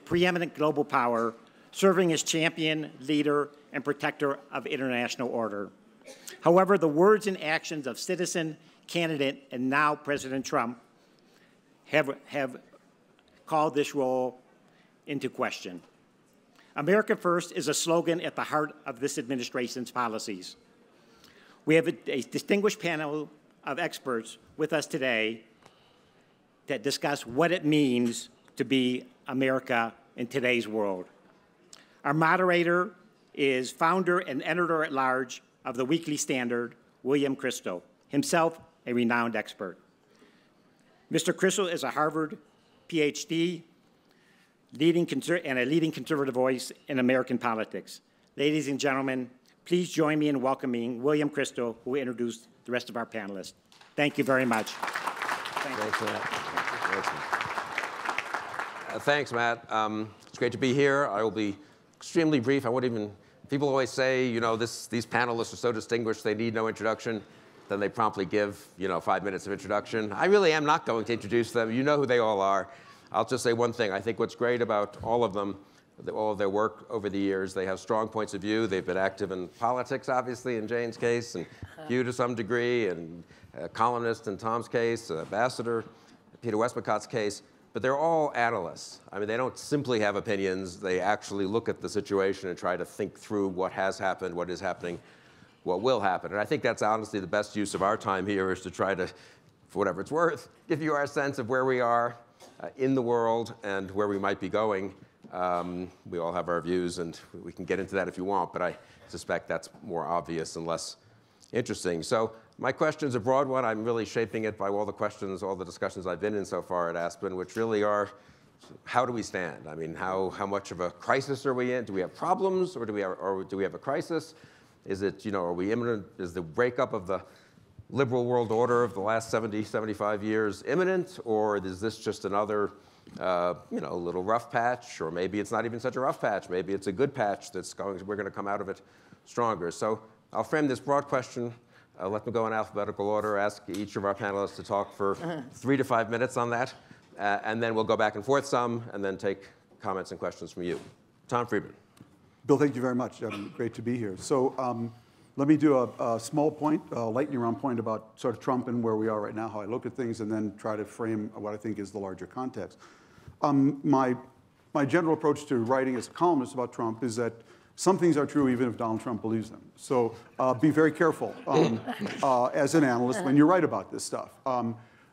preeminent global power, serving as champion, leader, and protector of international order. However, the words and actions of citizen, candidate, and now President Trump have called this role into question. America First is a slogan at the heart of this administration's policies. We have a distinguished panel of experts with us today that discuss what it means to be America in today's world. Our moderator is founder and editor-at-large of the Weekly Standard, William Kristol, himself a renowned expert. Mr. Kristol is a Harvard PhD and a leading conservative voice in American politics. Ladies and gentlemen, please join me in welcoming William Kristol, who will introduce the rest of our panelists. Thank you very much. Thanks, Matt. Thanks, Matt. It's great to be here. I will be extremely brief. I won't even, people always say, you know, these panelists are so distinguished, they need no introduction. Then they promptly give, 5 minutes of introduction. I really am not going to introduce them. You know who they all are. I'll just say one thing. I think what's great about all of them, all of their work over the years, they have strong points of view. They've been active in politics, obviously, in Jane's case, and Hugh to some degree, and Columnist in Tom's case, Ambassador Peter Westmacott's case. But they're all analysts. I mean, they don't simply have opinions. They actually look at the situation and try to think through what has happened, what is happening, what will happen. And I think that's honestly the best use of our time here, is to try to, for whatever it's worth, give you our sense of where we are in the world and where we might be going. We all have our views, and we can get into that if you want, but I suspect that's more obvious and less interesting. So my question's a broad one. I'm really shaping it by all the questions, all the discussions I've been in so far at Aspen, which really are, how do we stand? I mean, how much of a crisis are we in? Do we have problems, or do we have a crisis? Is it, are we imminent? Is the breakup of the liberal world order of the last 70, 75 years imminent, or is this just another, little rough patch, or maybe it's not even such a rough patch. Maybe it's a good patch we're going to come out of it stronger. So I'll frame this broad question. Let me go in alphabetical order, ask each of our panelists to talk for 3 to 5 minutes on that, and then we'll go back and forth some, and then take comments and questions from you. Tom Friedman. Bill, thank you very much. Great to be here. So let me do a small point, a lightning round point about sort of Trump and where we are right now, how I look at things, and then try to frame what I think is the larger context. My general approach to writing as a columnist about Trump is that some things are true even if Donald Trump believes them. So be very careful as an analyst when you write about this stuff.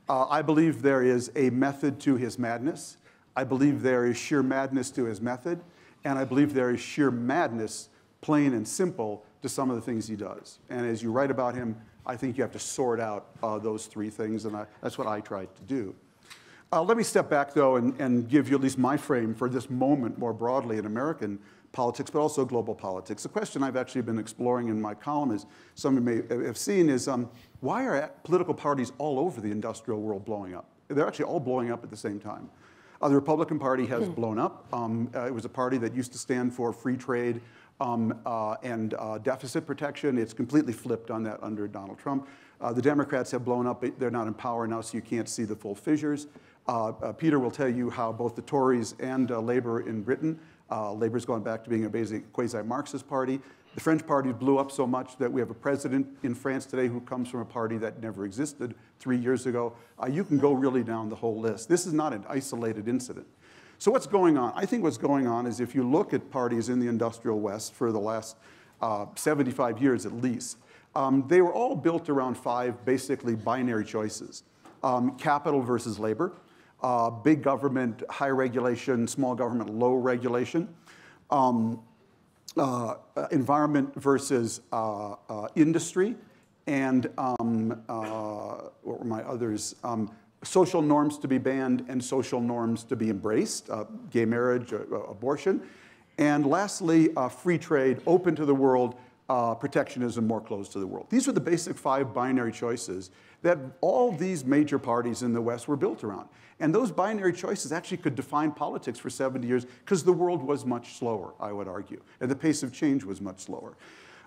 I believe there is a method to his madness. I believe there is sheer madness to his method. And I believe there is sheer madness, plain and simple, to some of the things he does. And as you write about him, I think you have to sort out those 3 things, and that's what I tried to do. Let me step back, though, and give you at least my frame for this moment more broadly in American politics, but also global politics. The question I've actually been exploring in my column, as some of you may have seen, is why are political parties all over the industrial world blowing up? They're actually all blowing up at the same time. The Republican Party has blown up. It was a party that used to stand for free trade and deficit protection. It's completely flipped on that under Donald Trump. The Democrats have blown up. They're not in power now, so you can't see the full fissures. Peter will tell you how both the Tories and Labour in Britain, Labour's gone back to being a basic quasi-Marxist party. The French party blew up so much that we have a president in France today who comes from a party that never existed 3 years ago. You can go really down the whole list. This is not an isolated incident. So what's going on? I think what's going on is if you look at parties in the industrial West for the last 75 years at least, they were all built around 5 basically binary choices. Capital versus labor, big government, high regulation, small government, low regulation, environment versus industry, and what were my others? Social norms to be banned and social norms to be embraced, gay marriage, abortion. And lastly, free trade, open to the world, protectionism, more closed to the world. These are the basic 5 binary choices that all these major parties in the West were built around. And those binary choices actually could define politics for 70 years because the world was much slower, I would argue, and the pace of change was much slower.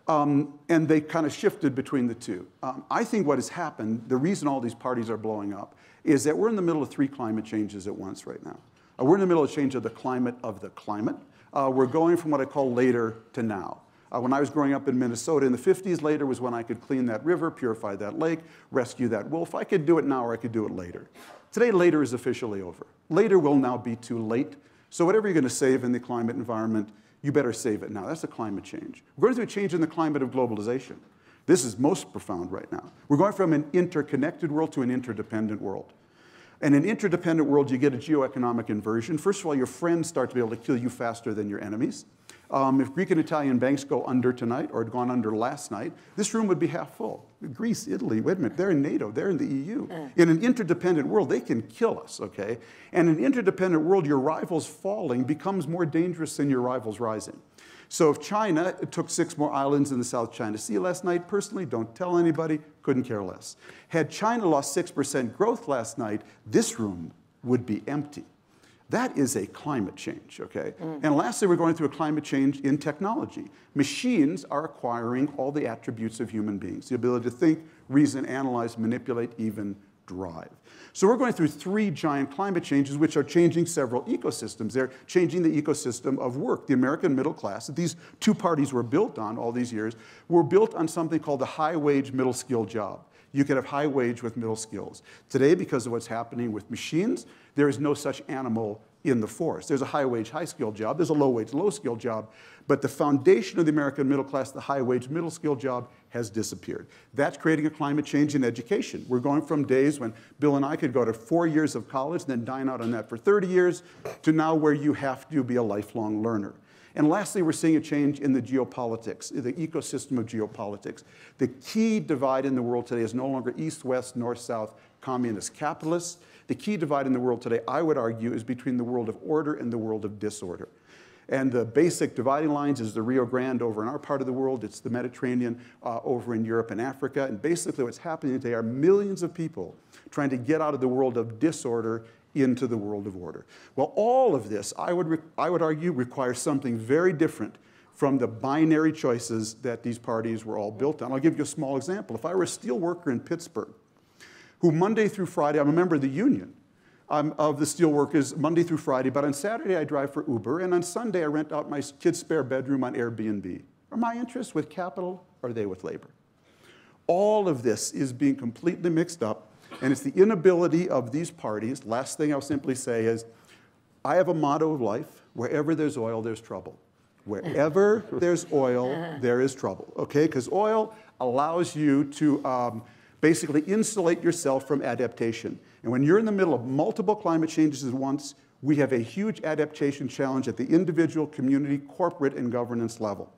And they kind of shifted between the two. I think what has happened, the reason all these parties are blowing up, is that we're in the middle of 3 climate changes at once right now. We're in the middle of change of the climate of the climate. We're going from what I call later to now. When I was growing up in Minnesota in the 50s, later was when I could clean that river, purify that lake, rescue that wolf. I could do it now or I could do it later. Today, later is officially over. Later will now be too late. So whatever you're going to save in the climate environment, you better save it now. That's the climate change. We're going through a change in the climate of globalization. This is most profound right now. We're going from an interconnected world to an interdependent world. In an interdependent world, you get a geoeconomic inversion. First of all, your friends start to be able to kill you faster than your enemies. If Greek and Italian banks go under tonight, or had gone under last night, this room would be half full. Greece, Italy, wait a minute, they're in NATO, they're in the EU. In an interdependent world, they can kill us, okay? And in an interdependent world, your rivals falling becomes more dangerous than your rivals rising. So if China took 6 more islands in the South China Sea last night, personally, don't tell anybody, couldn't care less. Had China lost 6% growth last night, this room would be empty. That is a climate change, okay? And lastly, we're going through a climate change in technology. Machines are acquiring all the attributes of human beings, the ability to think, reason, analyze, manipulate, even drive. So we're going through 3 giant climate changes which are changing several ecosystems. They're changing the ecosystem of work. The American middle class that these 2 parties were built on all these years were built on something called the high-wage, middle-skill job. You could have high wage with middle skills. Today, because of what's happening with machines, there is no such animal in the force. There's a high wage, high skill job. There's a low wage, low skill job. But the foundation of the American middle class, the high wage, middle skill job, has disappeared. That's creating a climate change in education. We're going from days when Bill and I could go to 4 years of college, then dine out on that for 30 years, to now where you have to be a lifelong learner. And lastly, we're seeing a change in the geopolitics, the ecosystem of geopolitics. The key divide in the world today is no longer east-west, north-south, communist-capitalist. The key divide in the world today, I would argue, is between the world of order and the world of disorder. And the basic dividing lines is the Rio Grande over in our part of the world. It's the Mediterranean over in Europe and Africa. And basically what's happening today are millions of people trying to get out of the world of disorder into the world of order. Well, all of this, I would argue, requires something very different from the binary choices that these parties were all built on. I'll give you a small example. If I were a steel worker in Pittsburgh, who Monday through Friday, I'm a member of the union of the steel workers Monday through Friday, but on Saturday I drive for Uber, and on Sunday I rent out my kid's spare bedroom on Airbnb. Are my interests with capital, or are they with labor? All of this is being completely mixed up. And it's the inability of these parties. Last thing I'll simply say is, I have a motto of life: wherever there's oil, there's trouble. Wherever there's oil, there is trouble, okay? Because oil allows you to basically insulate yourself from adaptation. And when you're in the middle of multiple climate changes at once, we have a huge adaptation challenge at the individual, community, corporate, and governance level.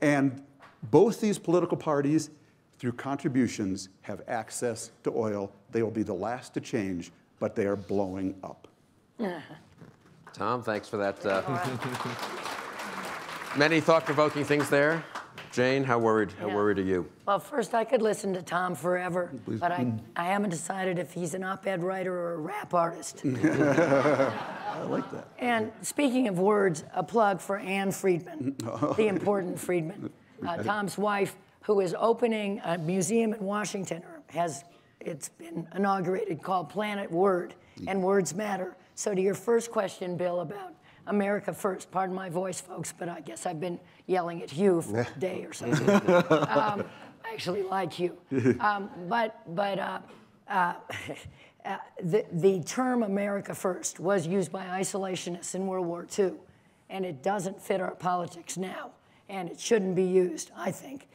And both these political parties, through contributions, have access to oil. They will be the last to change, but they are blowing up. Tom, thanks for that. Many thought-provoking things there. Jane, how worried are you? Well, first, I could listen to Tom forever, but I haven't decided if he's an op-ed writer or a rap artist. I like that. And speaking of words, a plug for Anne Friedman, the important Friedman, Tom's wife, who is opening a museum in Washington, it's been inaugurated, called Planet Word, and words matter. So to your first question, Bill, about America First, pardon my voice, folks, but I guess I've been yelling at Hugh for a day or something. I actually like Hugh. The term America First was used by isolationists in World War II, and it doesn't fit our politics now, and it shouldn't be used, I think.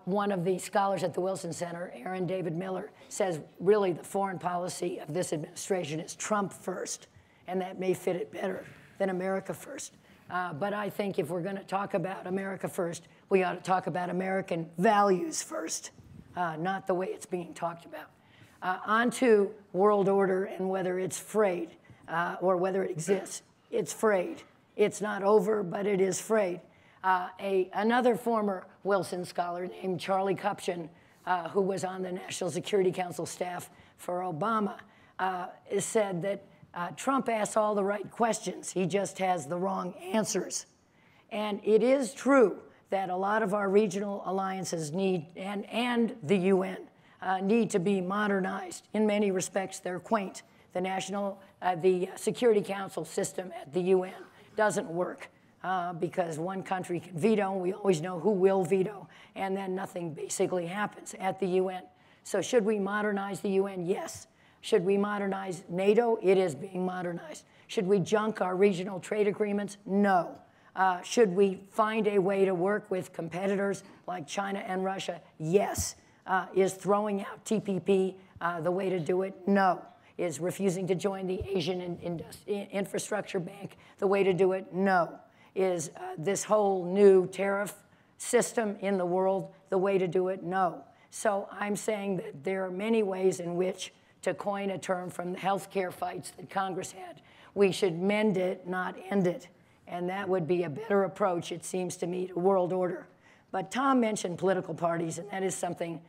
One of the scholars at the Wilson Center, Aaron David Miller, says really the foreign policy of this administration is Trump first, and that may fit it better than America First. But I think if we're going to talk about America First, we ought to talk about American values first, not the way it's being talked about. On to world order and whether it's frayed or whether it exists. It's frayed. It's not over, but it is frayed. Another former Wilson scholar named Charlie Kupchan, who was on the National Security Council staff for Obama, said that Trump asks all the right questions. He just has the wrong answers. And it is true that a lot of our regional alliances need, and the UN, need to be modernized. In many respects, they're quaint. The Security Council system at the UN doesn't work because one country can veto, and we always know who will veto, and then nothing basically happens at the UN. So should we modernize the UN? Yes. Should we modernize NATO? It is being modernized. Should we junk our regional trade agreements? No. Should we find a way to work with competitors like China and Russia? Yes. Is throwing out TPP the way to do it? No. Is refusing to join the Asian Infrastructure Bank the way to do it? No. Is this whole new tariff system in the world the way to do it? No. So I'm saying that there are many ways in which, to coin a term from the healthcare fights that Congress had, we should mend it, not end it. And that would be a better approach, it seems to me, to world order. But Tom mentioned political parties, and that is something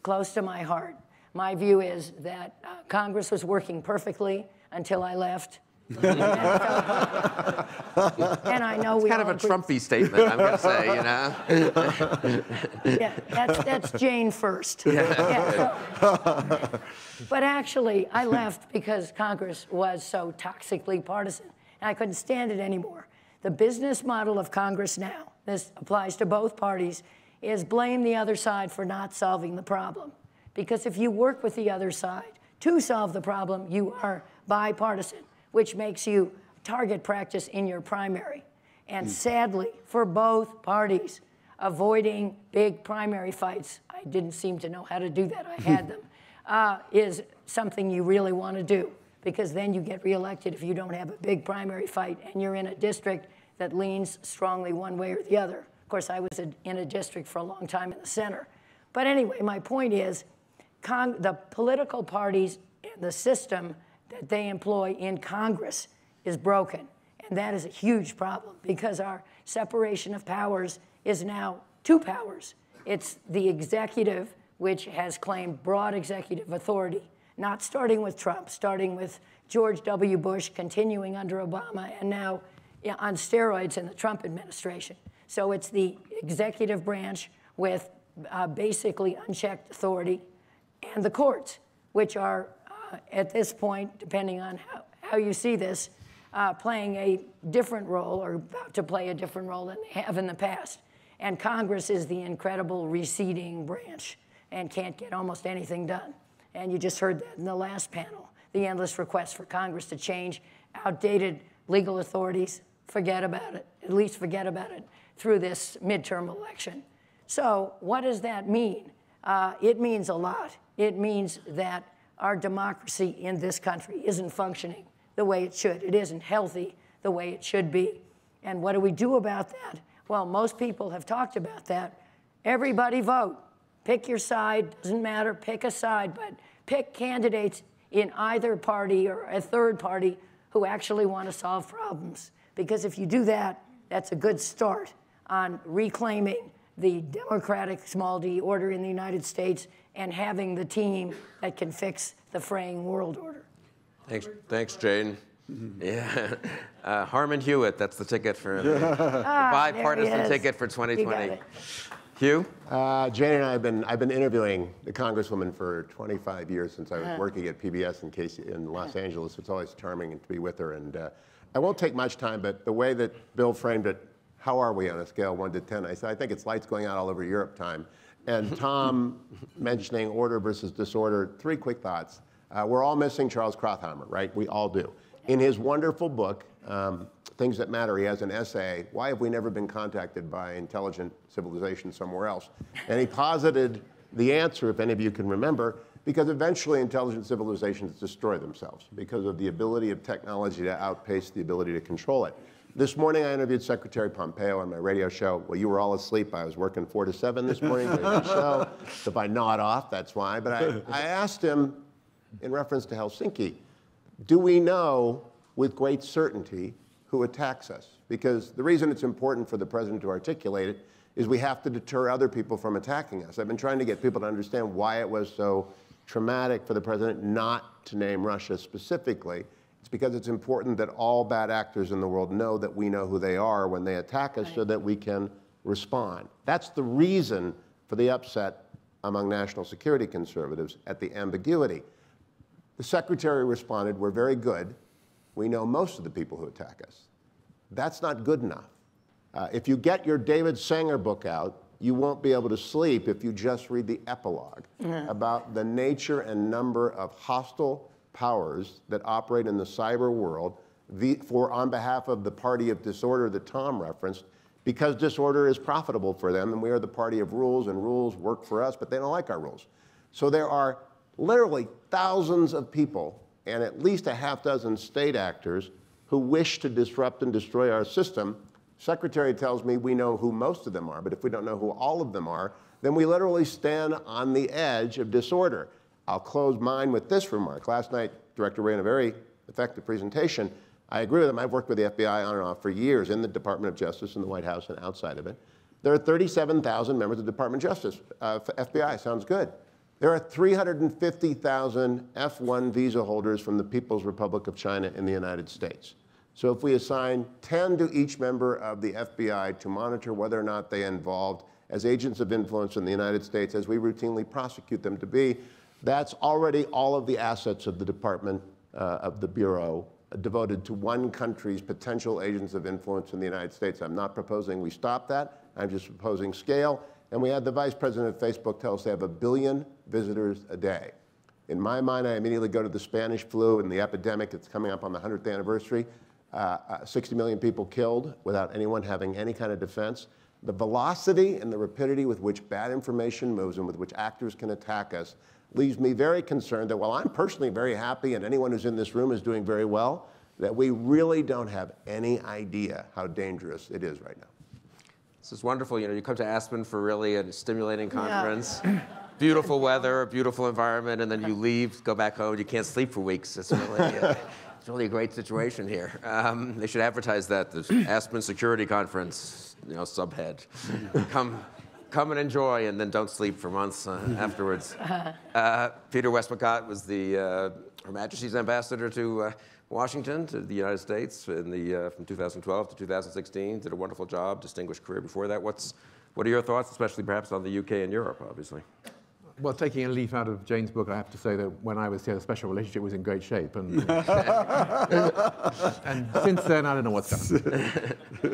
close to my heart. My view is that Congress was working perfectly until I left. And I know we kind of a Trumpy statement, I'm going to say, you know. Yeah, that's Jane first. Yeah, but actually, I left because Congress was so toxically partisan, and I couldn't stand it anymore. The business model of Congress now, this applies to both parties, is blame the other side for not solving the problem. Because if you work with the other side to solve the problem, you are bipartisan, which makes you target practice in your primary. And sadly, for both parties, avoiding big primary fights, I didn't seem to know how to do that, I had them, is something you really want to do, because then you get reelected if you don't have a big primary fight and you're in a district that leans strongly one way or the other. Of course, I was in a district for a long time in the center. But anyway, my point is, the political parties and the system that they employ in Congress is broken. And that is a huge problem, because our separation of powers is now two powers. It's the executive, which has claimed broad executive authority, not starting with Trump, starting with George W. Bush, continuing under Obama, and now on steroids in the Trump administration. So it's the executive branch with basically unchecked authority, and the courts, which are, at this point, depending on how you see this, playing a different role, or about to play a different role than they have in the past. And Congress is the incredible receding branch and can't get almost anything done. And you just heard that in the last panel, the endless requests for Congress to change outdated legal authorities. Forget about it, at least forget about it through this midterm election. So what does that mean? It means a lot. It means that our democracy in this country isn't functioning the way it should. It isn't healthy the way it should be. And what do we do about that? Well, most people have talked about that. Everybody vote. Pick your side, doesn't matter, pick a side, but pick candidates in either party or a third party who actually want to solve problems. Because if you do that, that's a good start on reclaiming the democratic small d order in the United States and having the team that can fix the fraying world order. Thanks, Jane. Yeah, Harman Hewitt, that's the ticket for the bipartisan ticket for 2020. Hugh? Jane and I I've been interviewing the Congresswoman for 25 years since I was working at PBS in Los Angeles. It's always charming to be with her. And I won't take much time, but the way that Bill framed it, how are we on a scale of 1 to 10? I said, I think it's lights going out all over Europe time. And Tom mentioning order versus disorder, 3 quick thoughts. We're all missing Charles Krauthammer, right? We all do. In his wonderful book, Things That Matter, he has an essay, Why Have We Never Been Contacted by Intelligent Civilization Somewhere Else? And he posited the answer, if any of you can remember, because eventually intelligent civilizations destroy themselves because of the ability of technology to outpace the ability to control it. This morning I interviewed Secretary Pompeo on my radio show. Well, you were all asleep. I was working 4 to 7 this morning. So if I nod off, that's why. But I asked him, in reference to Helsinki, do we know with great certainty who attacks us? Because the reason it's important for the president to articulate it is we have to deter other people from attacking us. I've been trying to get people to understand why it was so traumatic for the president not to name Russia specifically. It's because it's important that all bad actors in the world know that we know who they are when they attack us, so that we can respond. That's the reason for the upset among national security conservatives at the ambiguity. The secretary responded, we're very good. We know most of the people who attack us. That's not good enough. If you get your David Sanger book out, you won't be able to sleep if you just read the epilogue about the nature and number of hostile powers that operate in the cyber world on behalf of the party of disorder that Tom referenced, because disorder is profitable for them, and we are the party of rules, and rules work for us, but they don't like our rules. So there are literally thousands of people and at least a half dozen state actors who wish to disrupt and destroy our system. Secretary tells me we know who most of them are, but if we don't know who all of them are, then we literally stand on the edge of disorder. I'll close mine with this remark. Last night, Director ran a very effective presentation. I agree with him. I've worked with the FBI on and off for years in the Department of Justice, in the White House, and outside of it. There are 37,000 members of the Department of Justice. FBI sounds good. There are 350,000 F-1 visa holders from the People's Republic of China in the United States. So if we assign 10 to each member of the FBI to monitor whether or not they are involved as agents of influence in the United States, as we routinely prosecute them to be, that's already all of the assets of the Department of the Bureau devoted to one country's potential agents of influence in the United States. I'm not proposing we stop that. I'm just proposing scale. And we had the vice president of Facebook tell us they have 1 billion visitors a day. In my mind, I immediately go to the Spanish flu and the epidemic that's coming up on the 100th anniversary. 60 million people killed without anyone having any kind of defense. The velocity and the rapidity with which bad information moves and with which actors can attack us leaves me very concerned that while I'm personally very happy and anyone who's in this room is doing very well, that we really don't have any idea how dangerous it is right now. This is wonderful. You know, you come to Aspen for really a stimulating conference. Yeah. Beautiful weather, beautiful environment, and then you leave, go back home, you can't sleep for weeks. It's really a great situation here. They should advertise that, the Aspen Security Conference, you know, subhead. Come and enjoy, and then don't sleep for months afterwards. Peter Westmacott was Her Majesty's ambassador to Washington, to the United States, from 2012 to 2016. Did a wonderful job, distinguished career before that. What are your thoughts, especially perhaps on the UK and Europe, obviously? Well, taking a leaf out of Jane's book, I have to say that when I was here, the special relationship was in great shape. And, and since then, I don't know what's done.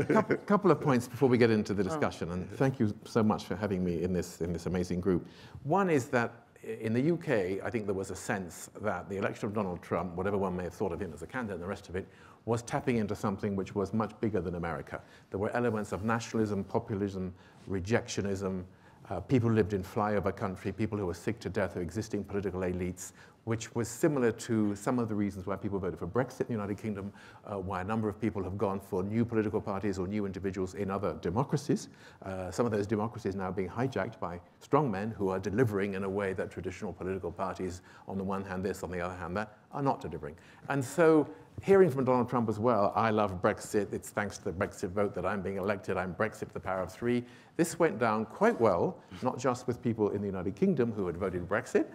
A couple of points before we get into the discussion, and thank you so much for having me in this amazing group. One is that in the UK, I think there was a sense that the election of Donald Trump, whatever one may have thought of him as a candidate and the rest of it, was tapping into something which was much bigger than America. There were elements of nationalism, populism, rejectionism, people who lived in flyover country, people who were sick to death of existing political elites, which was similar to some of the reasons why people voted for Brexit in the United Kingdom, why a number of people have gone for new political parties or new individuals in other democracies. Some of those democracies now being hijacked by strongmen who are delivering in a way that traditional political parties, on the one hand this, on the other hand that, are not delivering. And so hearing from Donald Trump as well, I love Brexit, it's thanks to the Brexit vote that I'm being elected, I'm Brexit to the power of 3. This went down quite well, not just with people in the United Kingdom who had voted Brexit,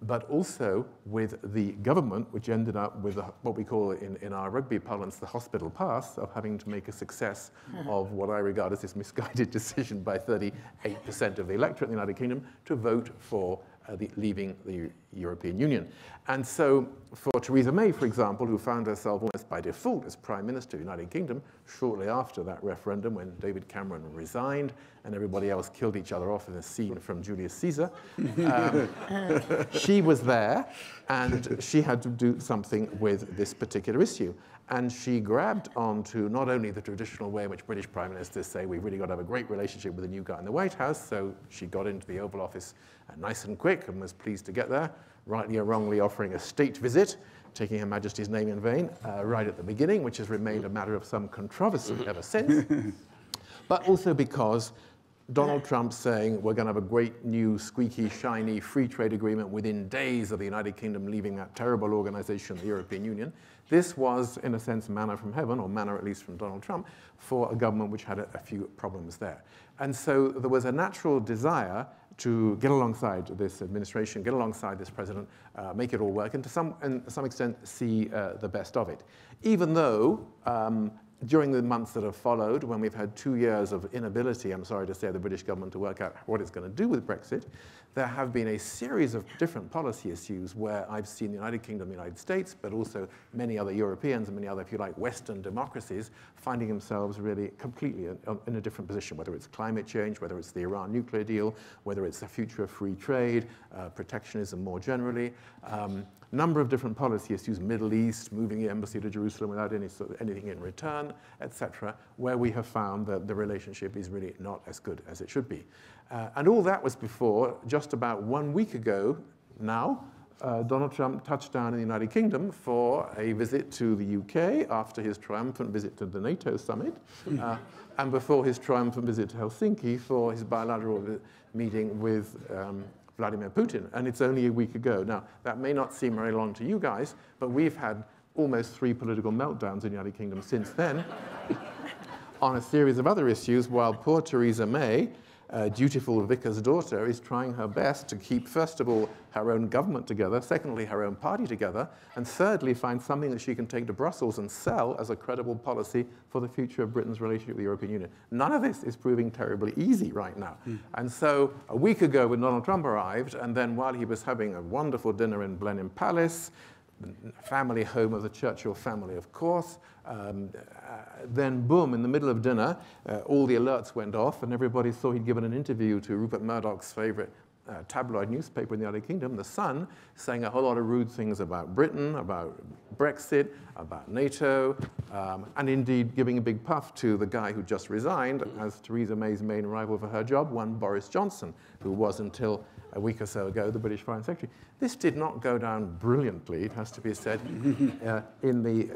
but also with the government, which ended up with what we call in our rugby parlance the hospital pass of having to make a success of what I regard as this misguided decision by 38% of the electorate in the United Kingdom to vote for leaving the European Union. And so for Theresa May, for example, who found herself almost by default as Prime Minister of the United Kingdom shortly after that referendum when David Cameron resigned and everybody else killed each other off in a scene from Julius Caesar, she was there and she had to do something with this particular issue. And she grabbed onto not only the traditional way in which British Prime Ministers say we've really got to have a great relationship with the new guy in the White House, so she got into the Oval Office nice and quick and was pleased to get there, rightly or wrongly offering a state visit, taking Her Majesty's name in vain, right at the beginning, which has remained a matter of some controversy ever since, but also because Donald Trump saying we're going to have a great new squeaky, shiny free trade agreement within days of the United Kingdom leaving that terrible organization, the European Union. This was, in a sense, manna from heaven, or manna at least from Donald Trump, for a government which had a few problems there. And so there was a natural desire to get alongside this administration, get alongside this president, make it all work, and to some extent see the best of it. Even though during the months that have followed, when we've had 2 years of inability, I'm sorry to say, the British government to work out what it's going to do with Brexit, there have been a series of different policy issues where I've seen the United Kingdom, the United States, but also many other Europeans and many other, if you like, Western democracies finding themselves really completely in a different position, whether it's climate change, whether it's the Iran nuclear deal, whether it's the future of free trade, protectionism more generally. Number of different policy issues, Middle East, moving the embassy to Jerusalem without anything in return, etc., where we have found that the relationship is really not as good as it should be. And all that was before, just about 1 week ago now, Donald Trump touched down in the United Kingdom for a visit to the UK after his triumphant visit to the NATO summit, and before his triumphant visit to Helsinki for his bilateral meeting with Vladimir Putin, and it's only a week ago. Now, that may not seem very long to you guys, but we've had almost 3 political meltdowns in the United Kingdom since then on a series of other issues, while poor Theresa May, dutiful vicar's daughter, is trying her best to keep, first of all, her own government together, secondly, her own party together, and thirdly, find something that she can take to Brussels and sell as a credible policy for the future of Britain's relationship with the European Union. None of this is proving terribly easy right now. And so a week ago when Donald Trump arrived, and then while he was having a wonderful dinner in Blenheim Palace, the family home of the Churchill family, of course, then boom, in the middle of dinner, all the alerts went off and everybody saw he'd given an interview to Rupert Murdoch's favorite tabloid newspaper in the United Kingdom, The Sun, saying a whole lot of rude things about Britain, about Brexit, about NATO, and indeed giving a big puff to the guy who just resigned as Theresa May's main rival for her job, one Boris Johnson, who was until a week or so ago the British Foreign Secretary. This did not go down brilliantly, it has to be said, in the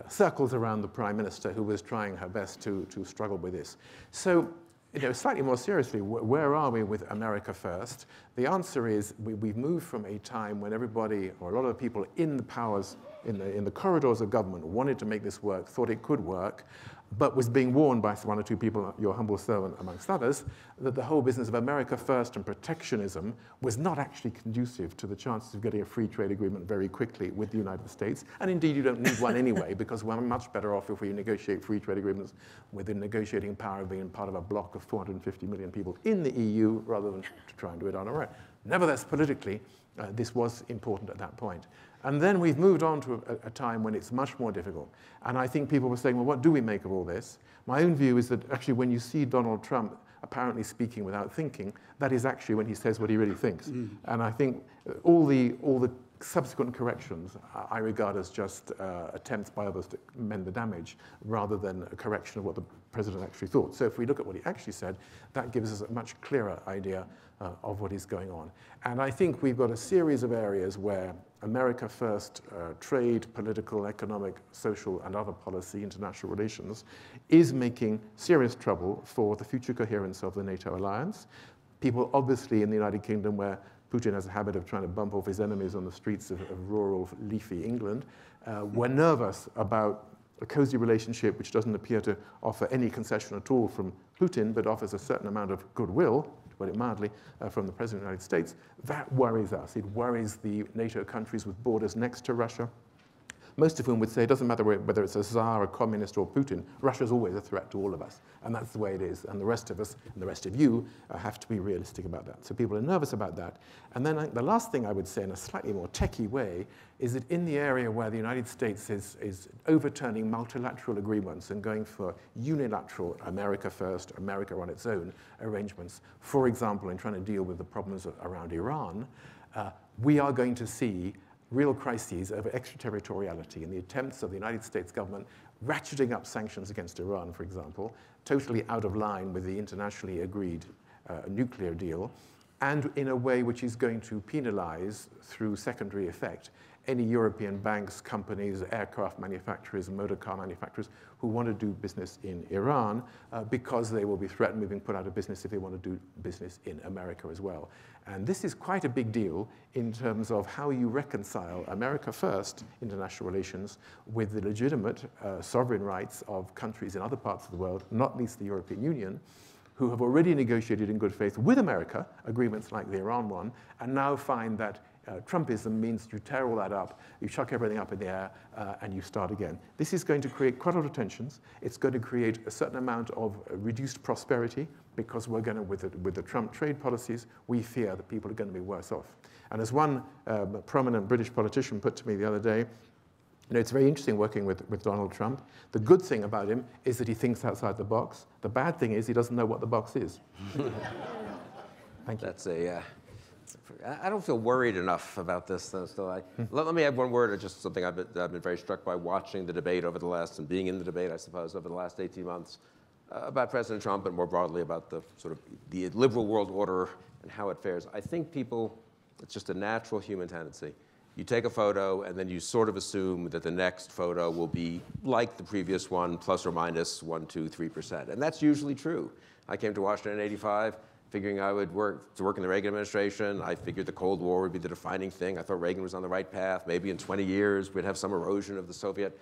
circles around the Prime Minister, who was trying her best to struggle with this. So, slightly more seriously, where are we with America First? The answer is we've moved from a time when everybody, or a lot of the people in the powers, in the corridors of government, wanted to make this work, thought it could work, but was being warned by 1 or 2 people, your humble servant amongst others, that the whole business of America First and protectionism was not actually conducive to the chances of getting a free trade agreement very quickly with the United States. And indeed, you don't need one anyway, because we're much better off if we negotiate free trade agreements with the negotiating power of being part of a bloc of 450 million people in the EU, rather than to try and do it on our own. Nevertheless, politically, this was important at that point. And then we've moved on to a time when it's much more difficult. And I think people were saying, well, what do we make of all this? My own view is that actually when you see Donald Trump apparently speaking without thinking, that is actually when he says what he really thinks. And I think all the subsequent corrections I regard as just attempts by others to mend the damage rather than a correction of what the president actually thought. So if we look at what he actually said, that gives us a much clearer idea of what is going on. And I think we've got a series of areas where America First, trade, political, economic, social, and other policy, international relations, is making serious trouble for the future coherence of the NATO alliance. People obviously in the United Kingdom, where Putin has a habit of trying to bump off his enemies on the streets of rural, leafy England, were nervous about a cozy relationship which doesn't appear to offer any concession at all from Putin, but offers a certain amount of goodwill, to put it mildly, from the President of the United States. That worries us. It worries the NATO countries with borders next to Russia, most of whom would say it doesn't matter whether it's a Tsar, a communist, or Putin, Russia's always a threat to all of us. And that's the way it is. And the rest of us, and the rest of you, have to be realistic about that. So people are nervous about that. And then the last thing I would say in a slightly more techie way is that in the area where the United States is overturning multilateral agreements and going for unilateral America First, America on its own arrangements, for example, in trying to deal with the problems around Iran, we are going to see real crises over extraterritoriality and the attempts of the United States government ratcheting up sanctions against Iran, for example, totally out of line with the internationally agreed nuclear deal, and in a way which is going to penalize, through secondary effect, any European banks, companies, aircraft manufacturers, motor car manufacturers who want to do business in Iran because they will be threatened with being put out of business if they want to do business in America as well. And this is quite a big deal in terms of how you reconcile America First international relations with the legitimate sovereign rights of countries in other parts of the world, not least the European Union, who have already negotiated in good faith with America agreements like the Iran one, and now find that Trumpism means you tear all that up, you chuck everything up in the air, and you start again. This is going to create quite a lot of tensions. It's going to create a certain amount of reduced prosperity, because we're going to, with the Trump trade policies, we fear that people are going to be worse off. And as one prominent British politician put to me the other day, it's very interesting working with Donald Trump. The good thing about him is that he thinks outside the box. The bad thing is he doesn't know what the box is. Thank you. That's I don't feel worried enough about this, though. So let me add one word, just something I've been very struck by watching the debate over the last, and being in the debate, I suppose, over the last 18 months, about President Trump and more broadly about the sort of the liberal world order and how it fares. I think people, it's just a natural human tendency. You take a photo, and then you sort of assume that the next photo will be like the previous one, plus or minus 1, 2, 3%. And that's usually true. I came to Washington in '85, figuring I would work in the Reagan administration. I figured the Cold War would be the defining thing. I thought Reagan was on the right path. Maybe in 20 years, we'd have some erosion of the Soviet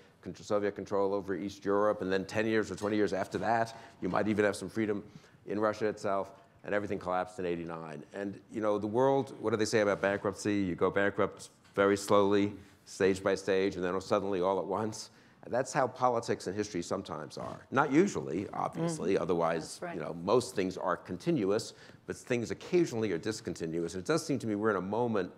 control over East Europe. And then 10 years or 20 years after that, you might even have some freedom in Russia itself. And everything collapsed in '89. And the world, what do they say about bankruptcy? You go bankrupt very slowly, stage by stage, and then suddenly all at once. That's how politics and history sometimes are. Not usually, obviously. Otherwise, right. Most things are continuous, but things occasionally are discontinuous. And it does seem to me we're in a moment,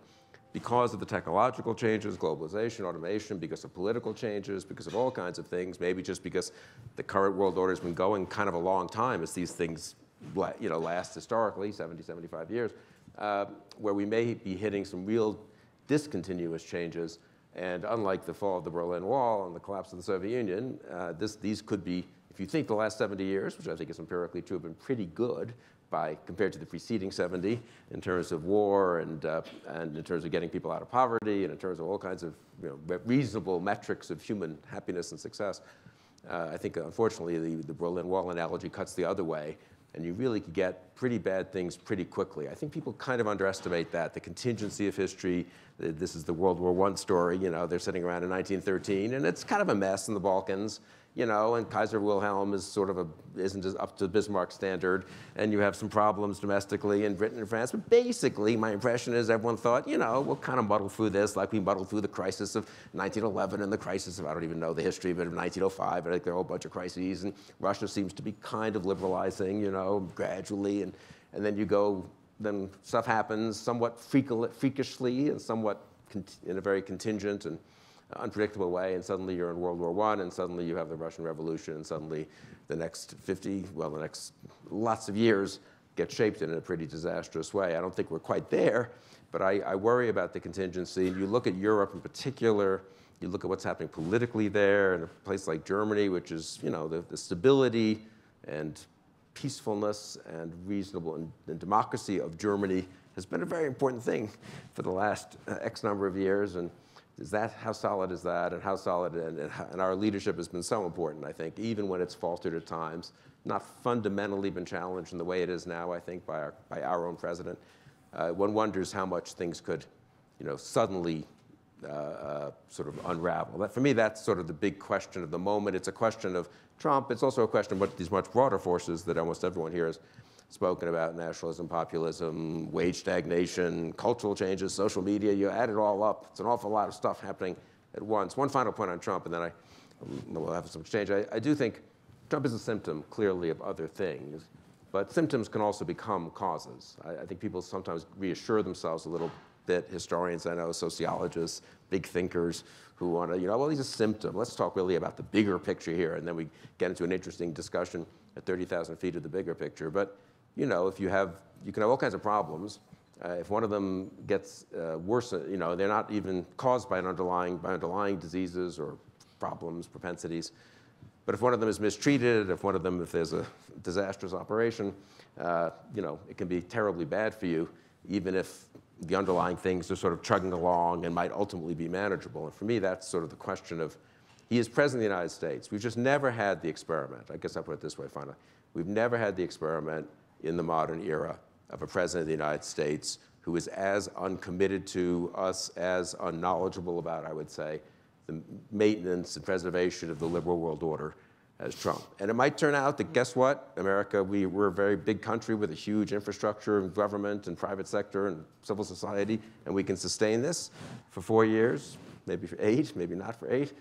because of the technological changes, globalization, automation, because of political changes, because of all kinds of things, maybe just because the current world order has been going kind of a long time as these things last historically, 70, 75 years, where we may be hitting some real discontinuous changes. And unlike the fall of the Berlin Wall and the collapse of the Soviet Union, these could be, if you think the last 70 years, which I think is empirically true, have been pretty good compared to the preceding 70 in terms of war and in terms of getting people out of poverty and in terms of all kinds of reasonable metrics of human happiness and success. I think, unfortunately, the Berlin Wall analogy cuts the other way, and you really could get pretty bad things pretty quickly. I think people kind of underestimate that, the contingency of history. This is the World War I story. They're sitting around in 1913, and it's kind of a mess in the Balkans. And Kaiser Wilhelm isn't as up to Bismarck's standard, and you have some problems domestically in Britain and France. But basically, my impression is everyone thought, we'll kind of muddle through this like we muddled through the crisis of 1911 and the crisis of, I don't even know the history of it, of 1905. I think there are a whole bunch of crises, and Russia seems to be kind of liberalizing, gradually, and then then stuff happens somewhat freakishly and somewhat in a very contingent and unpredictable way, and suddenly you're in World War I, and suddenly you have the Russian Revolution, and suddenly the next lots of years get shaped in a pretty disastrous way. I don't think we're quite there, but I worry about the contingency. And you look at Europe in particular, you look at what's happening politically there, in a place like Germany, which is, the stability and peacefulness and reasonable and democracy of Germany has been a very important thing for the last X number of years. And how solid is that? And how solid, and our leadership has been so important, I think, even when it's faltered at times, not fundamentally been challenged in the way it is now, I think, by our own president. One wonders how much things could, suddenly sort of unravel. For me, that's sort of the big question of the moment. It's a question of Trump. It's also a question of what these much broader forces that almost everyone here has spoken about: nationalism, populism, wage stagnation, cultural changes, social media. You add it all up, it's an awful lot of stuff happening at once. One final point on Trump, and then we'll have some exchange. I do think Trump is a symptom, clearly, of other things, but symptoms can also become causes. I think people sometimes reassure themselves a little bit, historians I know, sociologists, big thinkers, who want to, well, he's a symptom. Let's talk really about the bigger picture here, and then we get into an interesting discussion at 30,000 feet of the bigger picture. But you can have all kinds of problems. If one of them gets worse, they're not even caused by underlying diseases or problems, propensities. But if one of them is mistreated, if there's a disastrous operation, it can be terribly bad for you, even if the underlying things are sort of chugging along and might ultimately be manageable. And for me, that's sort of the question of, he is president of the United States. We've just never had the experiment. I guess I'll put it this way, finally. We've never had the experiment in the modern era of a president of the United States who is as uncommitted to us, as unknowledgeable about, I would say, the maintenance and preservation of the liberal world order as Trump. And it might turn out that, guess what? America, we're a very big country with a huge infrastructure and government and private sector and civil society, and we can sustain this for 4 years, maybe for 8, maybe not for 8.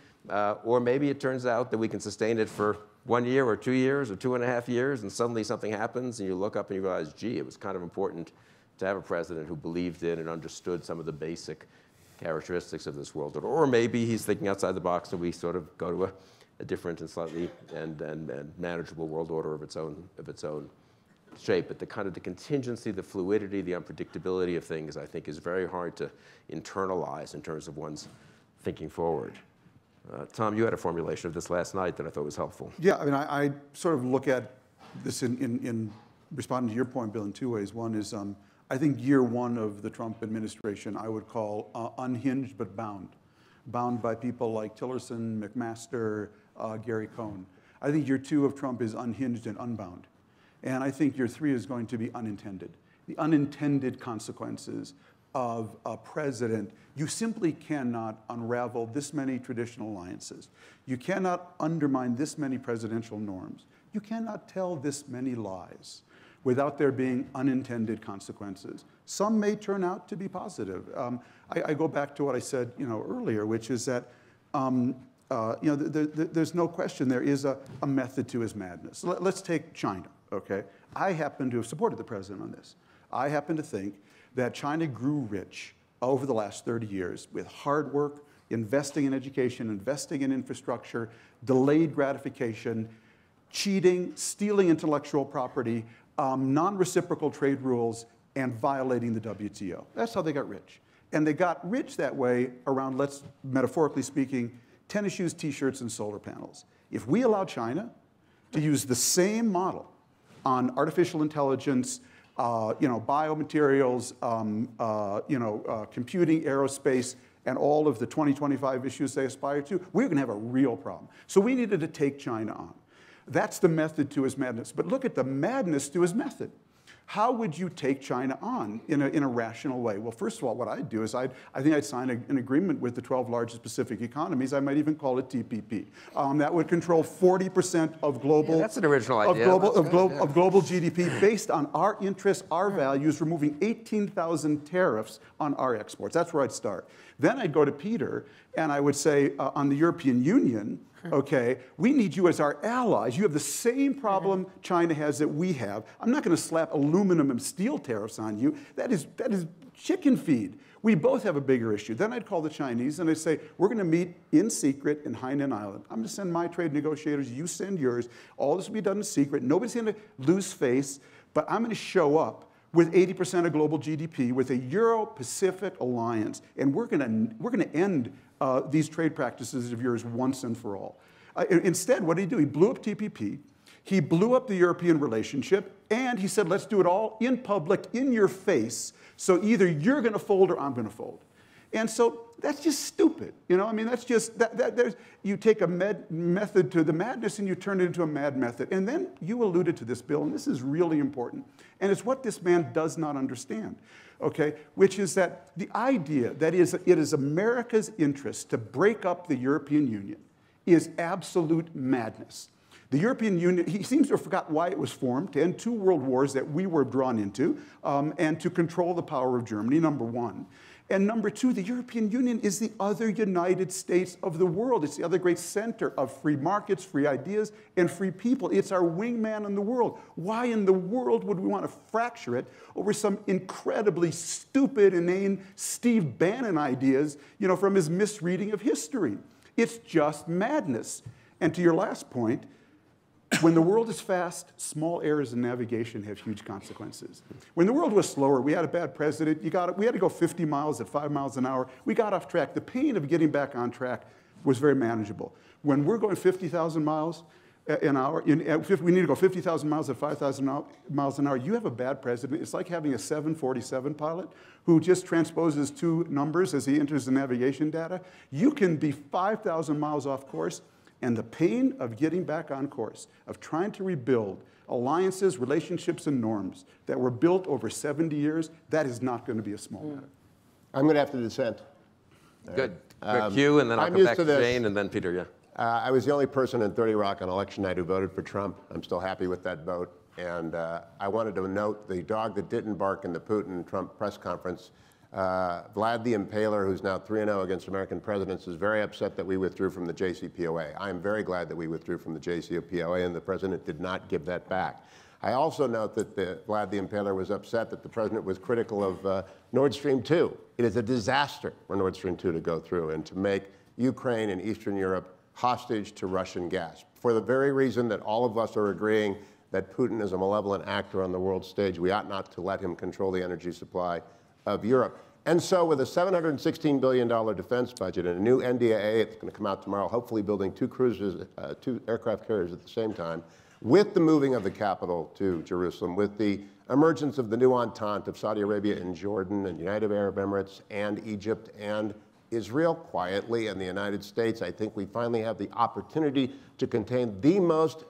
Or maybe it turns out that we can sustain it for 1 year or 2 years or 2.5 years, and suddenly something happens, and you look up and you realize, gee, it was kind of important to have a president who believed in and understood some of the basic characteristics of this world order. Or maybe he's thinking outside the box and we sort of go to a different and slightly and manageable world order of its own shape. But the kind of the contingency, the fluidity, the unpredictability of things, I think, is very hard to internalize in terms of one's thinking forward. Tom, you had a formulation of this last night that I thought was helpful. Yeah, I mean, I sort of look at this in responding to your point, Bill, in 2 ways. One is, I think year 1 of the Trump administration I would call unhinged but bound. Bound by people like Tillerson, McMaster, Gary Cohn. I think year 2 of Trump is unhinged and unbound. And I think year 3 is going to be unintended. The unintended consequences of a president. You simply cannot unravel this many traditional alliances. You cannot undermine this many presidential norms. You cannot tell this many lies without there being unintended consequences. Some may turn out to be positive. I go back to what I said earlier, which is that there's no question there is a method to his madness. Let's take China, okay? I happen to have supported the president on this. I happen to think that China grew rich over the last 30 years with hard work, investing in education, investing in infrastructure, delayed gratification, cheating, stealing intellectual property, non-reciprocal trade rules, and violating the WTO. That's how they got rich. And they got rich that way around, let's metaphorically speaking, tennis shoes, t-shirts, and solar panels. If we allow China to use the same model on artificial intelligence, biomaterials, computing, aerospace, and all of the 2025 issues they aspire to, we're going to have a real problem. So we needed to take China on. That's the method to his madness. But look at the madness to his method. How would you take China on in a rational way? Well, first of all, what I'd do is I think I'd sign an agreement with the 12 largest Pacific economies. I might even call it TPP. That would control 40% of global. That's an original idea. Of global GDP based on our interests, our values, removing 18,000 tariffs on our exports. That's where I'd start. Then I'd go to Peter and I would say on the European Union, okay, we need you as our allies. You have the same problem China has that we have. I'm not going to slap aluminum and steel tariffs on you. That is chicken feed. We both have a bigger issue. Then I'd call the Chinese and I'd say, we're going to meet in secret in Hainan Island. I'm going to send my trade negotiators. You send yours. All this will be done in secret. Nobody's going to lose face. But I'm going to show up with 80% of global GDP with a Euro-Pacific alliance. And we're going to end these trade practices of yours once and for all. Instead, what did he do? He blew up TPP. He blew up the European relationship. And he said, let's do it all in public, in your face. So either you're going to fold or I'm going to fold. And so that's just stupid. I mean, that's just, you take a method to the madness and you turn it into a mad method. And then you alluded to this, Bill, and this is really important. And it's what this man does not understand, okay? Which is that the idea that it is America's interest to break up the European Union is absolute madness. The European Union, he seems to have forgot why it was formed, to end 2 world wars that we were drawn into, and to control the power of Germany, number 1. And number 2, the European Union is the other United States of the world. It's the other great center of free markets, free ideas, and free people. It's our wingman in the world. Why in the world would we want to fracture it over some incredibly stupid, inane Steve Bannon ideas, from his misreading of history? It's just madness. And to your last point, when the world is fast, small errors in navigation have huge consequences. When the world was slower, we had a bad president. We had to go 50 miles at 5 miles an hour. We got off track. The pain of getting back on track was very manageable. When we're going 50,000 miles an hour, we need to go 50,000 miles at 5,000 miles an hour. You have a bad president. It's like having a 747 pilot who just transposes 2 numbers as he enters the navigation data. You can be 5,000 miles off course. And the pain of getting back on course, of trying to rebuild alliances, relationships, and norms that were built over 70 years, that is not going to be a small matter. I'm going to have to dissent. Good. Hugh, and then I'll come back to Jane, and then Peter, yeah. I was the only person in 30 Rock on election night who voted for Trump. I'm still happy with that vote. And I wanted to note the dog that didn't bark in the Putin-Trump press conference. Vlad the Impaler, who's now 3-0 against American presidents, is very upset that we withdrew from the JCPOA. I am very glad that we withdrew from the JCPOA, and the president did not give that back. I also note that Vlad the Impaler was upset that the president was critical of Nord Stream 2. It is a disaster for Nord Stream 2 to go through and to make Ukraine and Eastern Europe hostage to Russian gas. For the very reason that all of us are agreeing that Putin is a malevolent actor on the world stage, we ought not to let him control the energy supply of Europe. And so with a $716 billion defense budget and a new NDAA that's going to come out tomorrow, hopefully building two aircraft carriers at the same time, with the moving of the capital to Jerusalem, with the emergence of the new entente of Saudi Arabia and Jordan and United Arab Emirates and Egypt and Israel quietly and the United States, I think we finally have the opportunity to contain the most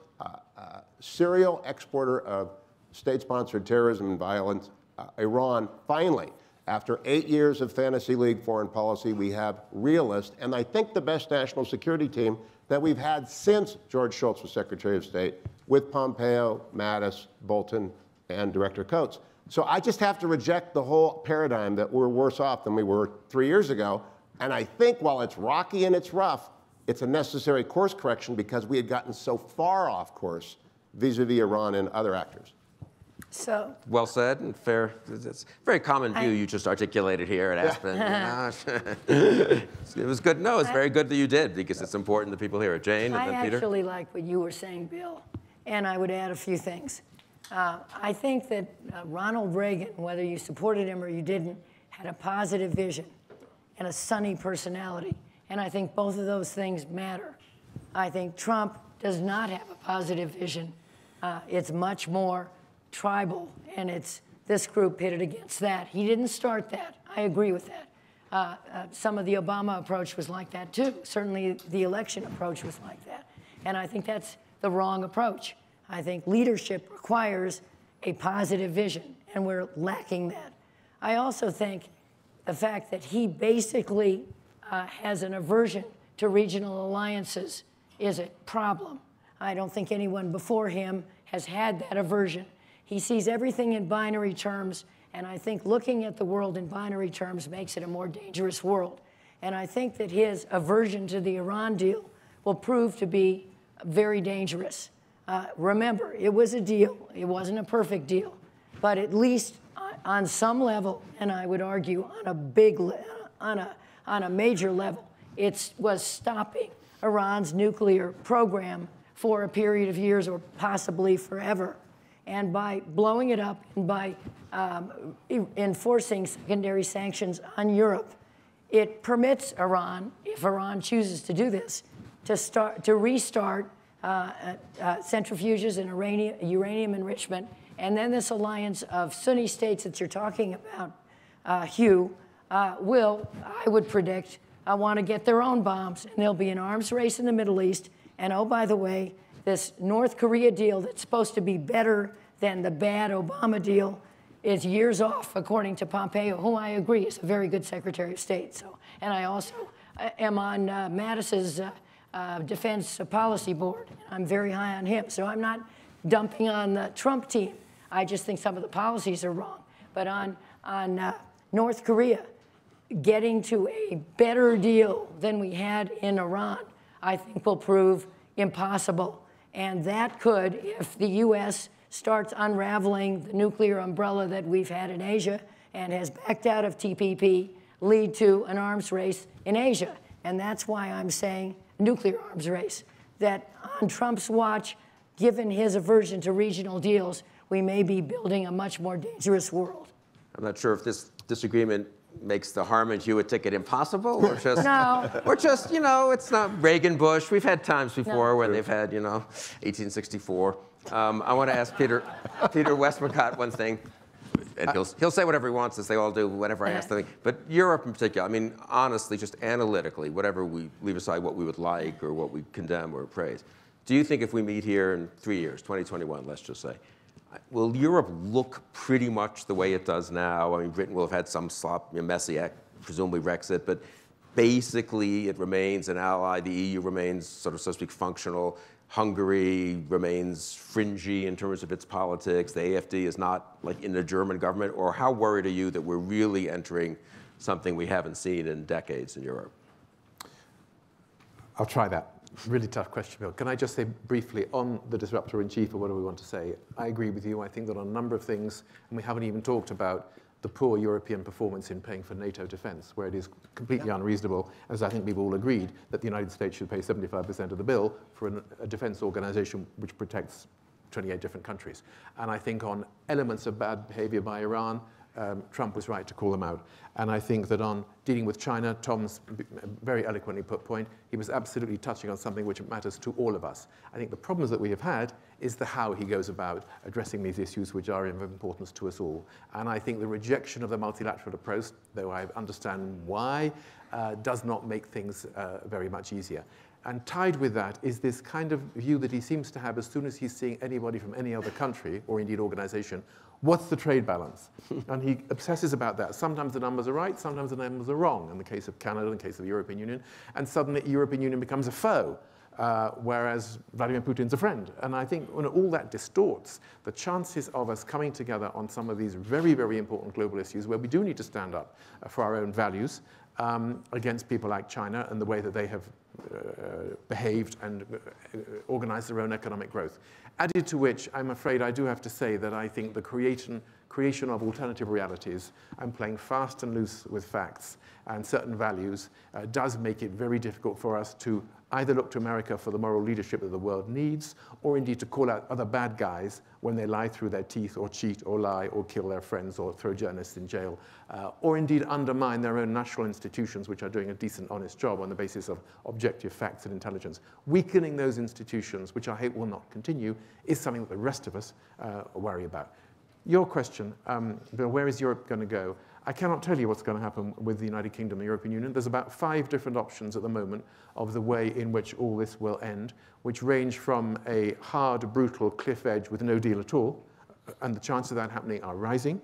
serial exporter of state-sponsored terrorism and violence, Iran. Finally, after 8 years of fantasy league foreign policy, we have realist, and I think the best national security team that we've had since George Shultz was Secretary of State, with Pompeo, Mattis, Bolton, and Director Coates. So I just have to reject the whole paradigm that we're worse off than we were 3 years ago. And I think while it's rocky and it's rough, it's a necessary course correction because we had gotten so far off course vis-a-vis Iran and other actors. So well said and fair. It's a very common view you just articulated here at Aspen. It was good. No, it's very good that you did because it's important that people hear it. Jane and then Peter. I actually like what you were saying, Bill, and I would add a few things. I think that Ronald Reagan, whether you supported him or you didn't, had a positive vision and a sunny personality, and I think both of those things matter. I think Trump does not have a positive vision. It's much more tribal, and it's this group pitted against that. He didn't start that. I agree with that. Some of the Obama approach was like that too. Certainly the election approach was like that. And I think that's the wrong approach. I think leadership requires a positive vision, and we're lacking that. I also think the fact that he basically has an aversion to regional alliances is a problem. I don't think anyone before him has had that aversion. He sees everything in binary terms, and I think looking at the world in binary terms makes it a more dangerous world. And I think that his aversion to the Iran deal will prove to be very dangerous. Remember, it was a deal. It wasn't a perfect deal. But at least on some level, and I would argue on a major level, it was stopping Iran's nuclear program for a period of years or possibly forever. And by blowing it up and by enforcing secondary sanctions on Europe, it permits Iran, if Iran chooses to do this, to restart centrifuges and uranium enrichment. And then this alliance of Sunni states that you're talking about, Hugh, will, I would predict, want to get their own bombs. And there'll be an arms race in the Middle East. And oh, by the way, this North Korea deal that's supposed to be better than the bad Obama deal is years off, according to Pompeo, whom I agree is a very good Secretary of State. So, and I also am on Mattis's defense policy board. I'm very high on him, so I'm not dumping on the Trump team. I just think some of the policies are wrong. But on North Korea, getting to a better deal than we had in Iran, I think will prove impossible. And that could, if the U.S. starts unraveling the nuclear umbrella that we've had in Asia and has backed out of TPP, lead to an arms race in Asia. And that's why I'm saying nuclear arms race, that on Trump's watch, given his aversion to regional deals, we may be building a much more dangerous world. I'm not sure if this disagreement makes the Harman Hewitt ticket impossible, or just, no. Or just, you know, it's not Reagan Bush. We've had times before when they've had, you know, 1864. I want to ask Peter Westmacott one thing, and he'll say whatever he wants, as they all do whenever I ask them. But Europe in particular, I mean, honestly, just analytically, whatever we leave aside what we would like or what we condemn or praise, do you think if we meet here in 3 years, 2021, let's just say, will Europe look pretty much the way it does now? I mean, Britain will have had some slop, messy, presumably Brexit, but basically it remains an ally. The EU remains sort of, so to speak, functional. Hungary remains fringy in terms of its politics. The AfD is not like in the German government. Or how worried are you that we're really entering something we haven't seen in decades in Europe? I'll try that. Really tough question, Bill. Can I just say briefly on the disruptor in chief, or what do we want to say? I agree with you. I think that on a number of things, and we haven't even talked about the poor European performance in paying for NATO defense, where it is completely unreasonable, as I think we've all agreed, that the United States should pay 75% of the bill for a defense organization which protects 28 different countries. And I think on elements of bad behavior by Iran, Trump was right to call them out. And I think that on dealing with China, Tom's very eloquently put point, he was absolutely touching on something which matters to all of us. I think the problems that we have had is the how he goes about addressing these issues which are of importance to us all. And I think the rejection of the multilateral approach, though I understand why, does not make things very much easier. And tied with that is this kind of view that he seems to have as soon as he's seeing anybody from any other country, or indeed organization, what's the trade balance? And he obsesses about that. Sometimes the numbers are right, sometimes the numbers are wrong, in the case of Canada, in the case of the European Union, and suddenly the European Union becomes a foe, whereas Vladimir Putin's a friend. And I think when all that distorts, the chances of us coming together on some of these very, very important global issues where we do need to stand up for our own values against people like China and the way that they have behaved and organized their own economic growth. Added to which, I'm afraid I do have to say that I think the creation of alternative realities and playing fast and loose with facts and certain values does make it very difficult for us to either look to America for the moral leadership that the world needs, or indeed to call out other bad guys when they lie through their teeth or cheat or lie or kill their friends or throw journalists in jail, or indeed undermine their own national institutions which are doing a decent, honest job on the basis of objective facts and intelligence. Weakening those institutions, which I hope will not continue, is something that the rest of us worry about. Your question, Bill, where is Europe going to go? I cannot tell you what's going to happen with the United Kingdom and the European Union. There's about 5 different options at the moment of the way in which all this will end, which range from a hard, brutal cliff edge with no deal at all, and the chances of that happening are rising,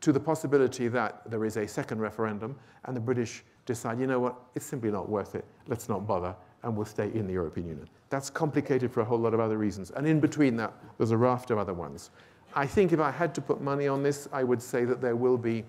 to the possibility that there is a second referendum and the British decide, you know what, it's simply not worth it, let's not bother, and we'll stay in the European Union. That's complicated for a whole lot of other reasons. And in between that, there's a raft of other ones. I think if I had to put money on this, I would say that there will be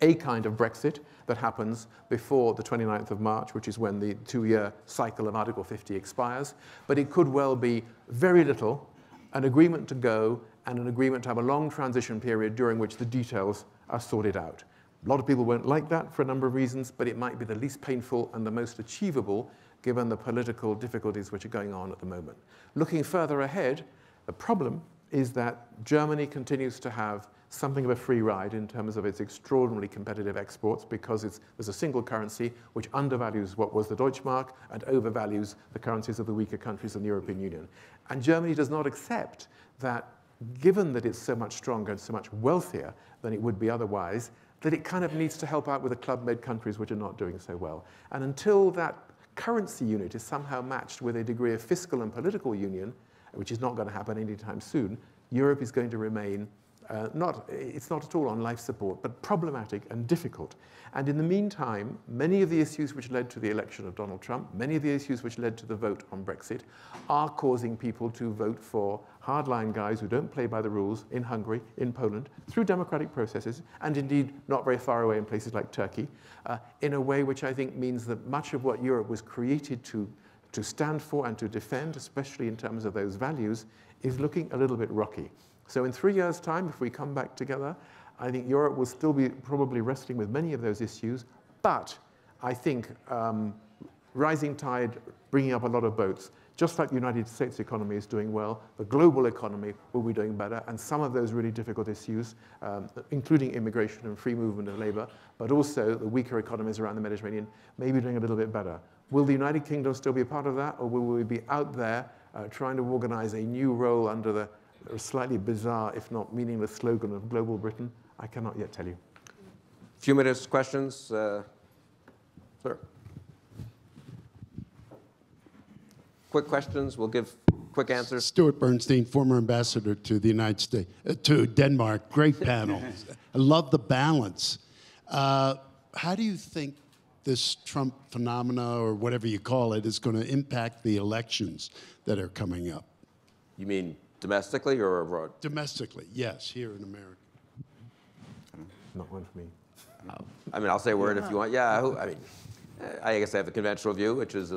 a kind of Brexit that happens before the 29th of March, which is when the 2-year cycle of Article 50 expires. But it could well be very little, an agreement to go, and an agreement to have a long transition period during which the details are sorted out. A lot of people won't like that for a number of reasons, but it might be the least painful and the most achievable given the political difficulties which are going on at the moment. Looking further ahead, the problem is that Germany continues to have something of a free ride in terms of its extraordinarily competitive exports because there's a single currency which undervalues what was the Deutschmark and overvalues the currencies of the weaker countries in the European Union. And Germany does not accept that, given that it's so much stronger and so much wealthier than it would be otherwise, that it kind of needs to help out with the club-med countries which are not doing so well. And until that currency unit is somehow matched with a degree of fiscal and political union, which is not going to happen anytime soon, Europe is going to remain it's not at all on life support, but problematic and difficult. And in the meantime, many of the issues which led to the election of Donald Trump, many of the issues which led to the vote on Brexit, are causing people to vote for hardline guys who don't play by the rules in Hungary, in Poland, through democratic processes, and indeed not very far away in places like Turkey, in a way which I think means that much of what Europe was created to stand for and to defend, especially in terms of those values, is looking a little bit rocky. So in 3 years' time, if we come back together, I think Europe will still be probably wrestling with many of those issues, but I think rising tide bringing up a lot of boats, just like the United States economy is doing well, the global economy will be doing better, and some of those really difficult issues, including immigration and free movement of labor, but also the weaker economies around the Mediterranean, may be doing a little bit better. Will the United Kingdom still be a part of that, or will we be out there trying to organize a new role under the slightly bizarre, if not meaningless, slogan of Global Britain? I cannot yet tell you. A few minutes, questions? Sir. Quick questions, we'll give quick answers. Stuart Bernstein, former ambassador to the United States, to Denmark. Great panel. I love the balance. How do you think this Trump phenomena, or whatever you call it, is going to impact the elections that are coming up? You mean domestically or abroad? Domestically, yes, here in America. Not one for me. I mean, I'll say a word if you want. Yeah, I mean, I guess I have the conventional view, which is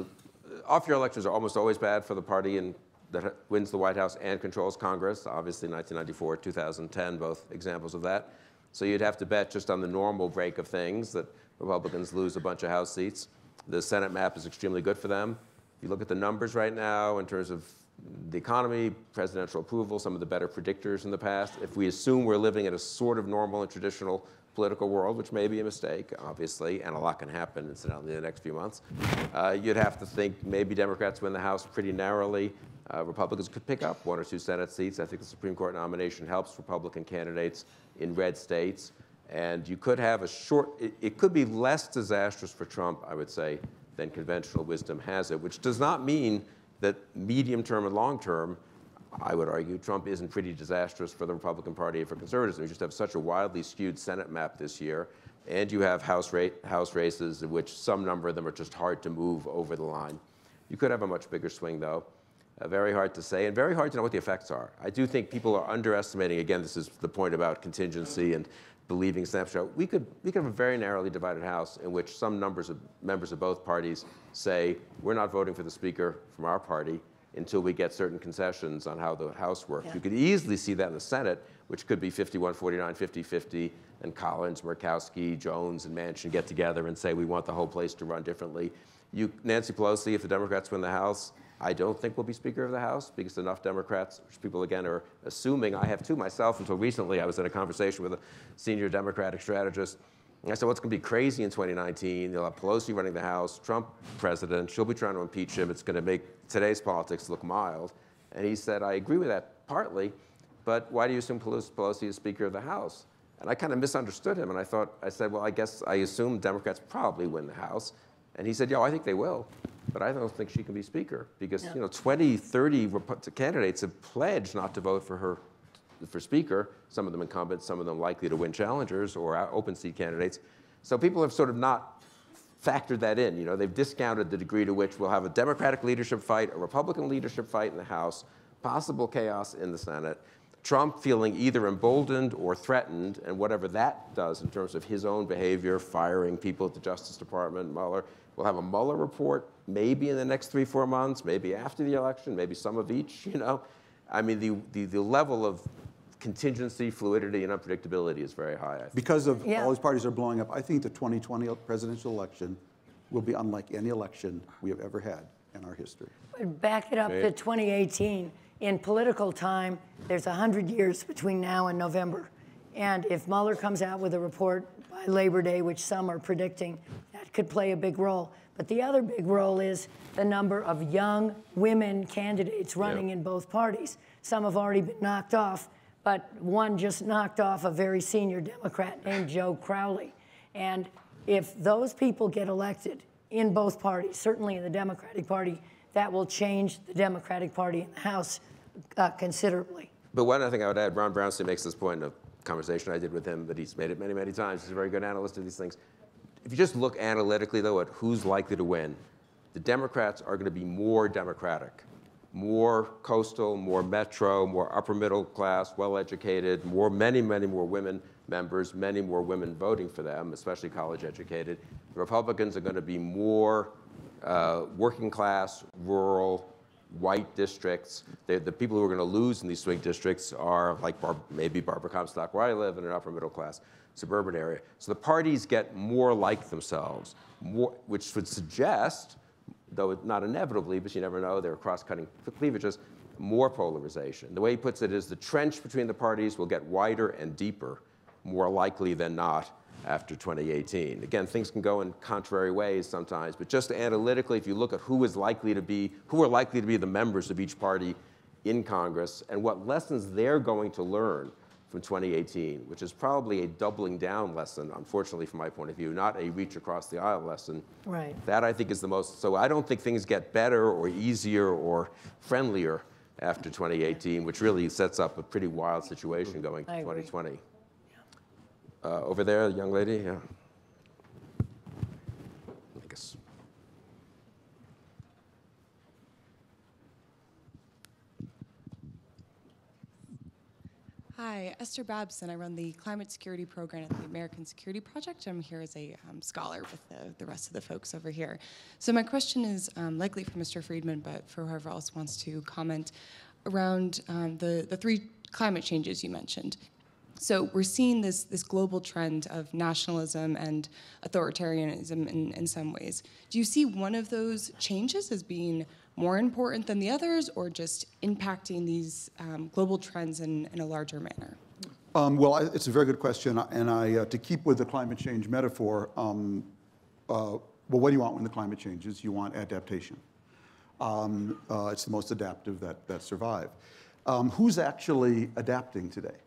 off-year elections are almost always bad for the party that wins the White House and controls Congress. Obviously, 1994, 2010, both examples of that. So you'd have to bet just on the normal break of things that Republicans lose a bunch of House seats. The Senate map is extremely good for them. If you look at the numbers right now in terms of the economy, presidential approval, some of the better predictors in the past, if we assume we're living in a sort of normal and traditional political world, which may be a mistake, obviously, and a lot can happen, incidentally, in the next few months, you'd have to think maybe Democrats win the House pretty narrowly. Republicans could pick up 1 or 2 Senate seats. I think the Supreme Court nomination helps Republican candidates in red states. And you could have it could be less disastrous for Trump, I would say, than conventional wisdom has it, which does not mean that medium term and long term, I would argue, Trump isn't pretty disastrous for the Republican Party and for conservatives. We just have such a wildly skewed Senate map this year. And you have House races in which some number of them are just hard to move over the line. You could have a much bigger swing, though. Very hard to say, and very hard to know what the effects are. I do think people are underestimating, again, this is the point about contingency and believing snapshot. We could have a very narrowly divided House in which some members of both parties say, we're not voting for the Speaker from our party until we get certain concessions on how the House works. Yeah. You could easily see that in the Senate, which could be 51-49, 50-50, and Collins, Murkowski, Jones, and Manchin get together and say, we want the whole place to run differently. Nancy Pelosi, if the Democrats win the House, I don't think will be Speaker of the House because enough Democrats, which people again are assuming, I have too myself until recently, I was in a conversation with a senior Democratic strategist, and I said, what's going to be crazy in 2019? You'll have Pelosi running the House, Trump president, she'll be trying to impeach him, it's going to make today's politics look mild. And he said, I agree with that partly, but why do you assume Pelosi is Speaker of the House? And I kind of misunderstood him, and I said, well, I guess I assume Democrats probably win the House. And he said, yeah, I think they will. But I don't think she can be Speaker because 20, 30 candidates have pledged not to vote for her for Speaker, some of them incumbents, some of them likely to win challengers or open seat candidates. So people have sort of not factored that in. They've discounted the degree to which we'll have a Democratic leadership fight, a Republican leadership fight in the House, possible chaos in the Senate, Trump feeling either emboldened or threatened, and whatever that does in terms of his own behavior, firing people at the Justice Department, Mueller. We'll have a Mueller report maybe in the next 3-4 months, maybe after the election, maybe some of each, I mean, the level of contingency, fluidity, and unpredictability is very high. Because of all these parties are blowing up, I think the 2020 presidential election will be unlike any election we have ever had in our history. Back it up to 2018. In political time, there's 100 years between now and November. And if Mueller comes out with a report by Labor Day, which some are predicting, that could play a big role. But the other big role is the number of young women candidates running in both parties. Some have already been knocked off, but one just knocked off a very senior Democrat named Joe Crowley. And if those people get elected in both parties, certainly in the Democratic Party, that will change the Democratic Party in the House considerably. But one other thing I would add, Ron Brownstein makes this point in a conversation I did with him, but he's made it many, many times. He's a very good analyst of these things. If you just look analytically, though, at who's likely to win, the Democrats are going to be more Democratic, more coastal, more metro, more upper middle class, well-educated, many, many more women members, many more women voting for them, especially college-educated. The Republicans are going to be more working class, rural, white districts. The people who are going to lose in these swing districts are like maybe Barbara Comstock, where I live, in an upper middle class suburban area. So the parties get more like themselves, which would suggest, though not inevitably, but you never know, there are cross-cutting cleavages, more polarization. The way he puts it is the trench between the parties will get wider and deeper, more likely than not, after 2018. Again, things can go in contrary ways sometimes, but just analytically, if you look at who are likely to be the members of each party in Congress and what lessons they're going to learn from 2018, which is probably a doubling down lesson, unfortunately from my point of view, not a reach across the aisle lesson. Right. That I think is the most, so I don't think things get better or easier or friendlier after 2018, which really sets up a pretty wild situation going to 2020. Over there, the young lady, yeah. Hi, Esther Babson. I run the Climate Security Program at the American Security Project. I'm here as a scholar with the rest of the folks over here. So my question is likely for Mr. Friedman, but for whoever else wants to comment around the three climate changes you mentioned. So we're seeing this global trend of nationalism and authoritarianism in some ways. Do you see one of those changes as being more important than the others, or just impacting these global trends in a larger manner? Well, it's a very good question, and to keep with the climate change metaphor, well, what do you want when the climate changes? You want adaptation. It's the most adaptive that survive. Who's actually adapting today?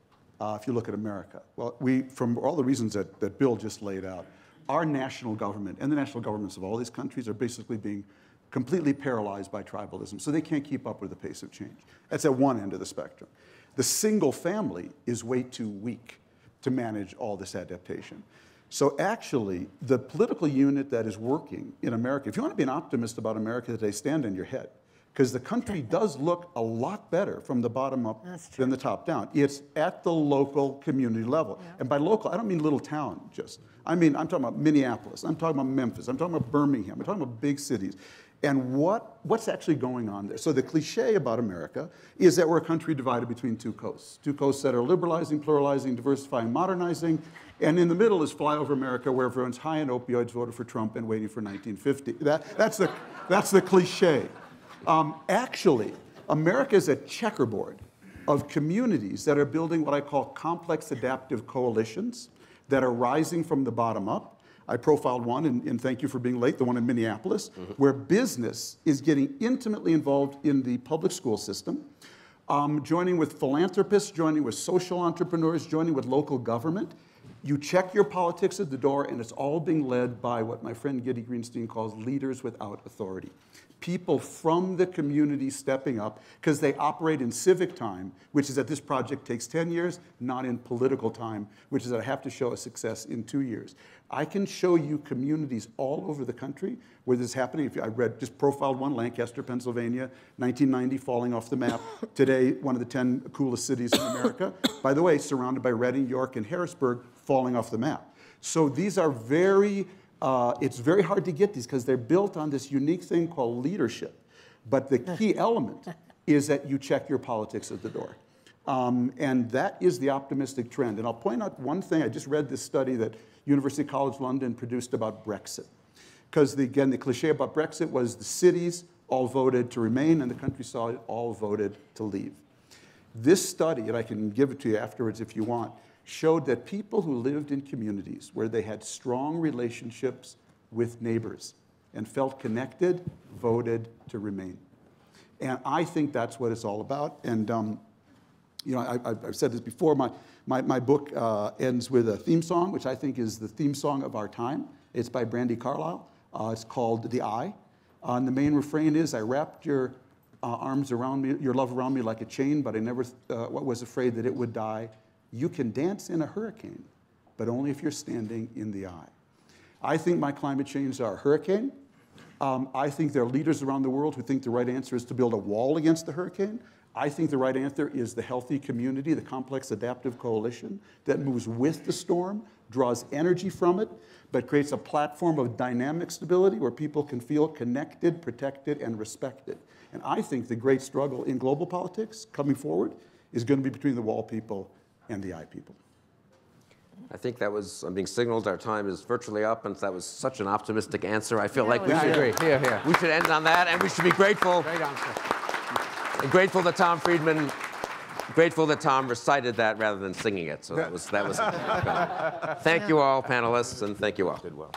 If you look at America, well, from all the reasons that Bill just laid out, our national government and the national governments of all these countries are basically being completely paralyzed by tribalism, so they can't keep up with the pace of change. That's at one end of the spectrum. The single family is way too weak to manage all this adaptation. So actually, the political unit that is working in America, if you want to be an optimist about America today, stand on your head, because the country does look a lot better from the bottom up than the top down. It's at the local community level. Yeah. And by local, I don't mean little town just. I'm talking about Minneapolis, I'm talking about Memphis, I'm talking about Birmingham, I'm talking about big cities. And what's actually going on there? So the cliche about America is that we're a country divided between two coasts that are liberalizing, pluralizing, diversifying, modernizing, and in the middle is flyover America, where everyone's high on opioids, voted for Trump, and waiting for 1950. That's the cliche. Actually, America is a checkerboard of communities that are building what I call complex adaptive coalitions that are rising from the bottom up. I profiled one, and thank you for being late, the one in Minneapolis, where business is getting intimately involved in the public school system, joining with philanthropists, joining with social entrepreneurs, joining with local government. You check your politics at the door, and it's all being led by what my friend Giddy Greenstein calls leaders without authority. People from the community stepping up because they operate in civic time, which is that this project takes 10 years, not in political time, which is that I have to show a success in 2 years. I can show you communities all over the country where this is happening. I just profiled one, Lancaster, Pennsylvania, 1990, falling off the map. Today, one of the 10 coolest cities in America. By the way, surrounded by Reading, York, and Harrisburg, falling off the map. So these are it's very hard to get these because they're built on this unique thing called leadership. But the key element is that you check your politics at the door. And that is the optimistic trend. And I'll point out one thing. I just read this study that University College London produced about Brexit. Because, again, the cliche about Brexit was the cities all voted to remain and the countryside all voted to leave. This study, and I can give it to you afterwards if you want, showed that people who lived in communities where they had strong relationships with neighbors and felt connected voted to remain. And I think that's what it's all about. And I've said this before, my book ends with a theme song, which I think is the theme song of our time. It's by Brandi Carlile. It's called The Eye. And the main refrain is, I wrapped your arms around me, your love around me like a chain, but I never was afraid that it would die. You can dance in a hurricane, but only if you're standing in the eye. I think my climate change are a hurricane. I think there are leaders around the world who think the right answer is to build a wall against the hurricane. I think the right answer is the healthy community, the complex adaptive coalition that moves with the storm, draws energy from it, but creates a platform of dynamic stability where people can feel connected, protected, and respected. And I think the great struggle in global politics coming forward is going to be between the wall people and the eye people. I think that was, I'm being signaled our time is virtually up, and that was such an optimistic answer. I feel like we should end on that, and we should be grateful. Great answer. And grateful that Tom Friedman, grateful that Tom recited that rather than singing it. So that was Thank you all, panelists, and thank you all. Did well.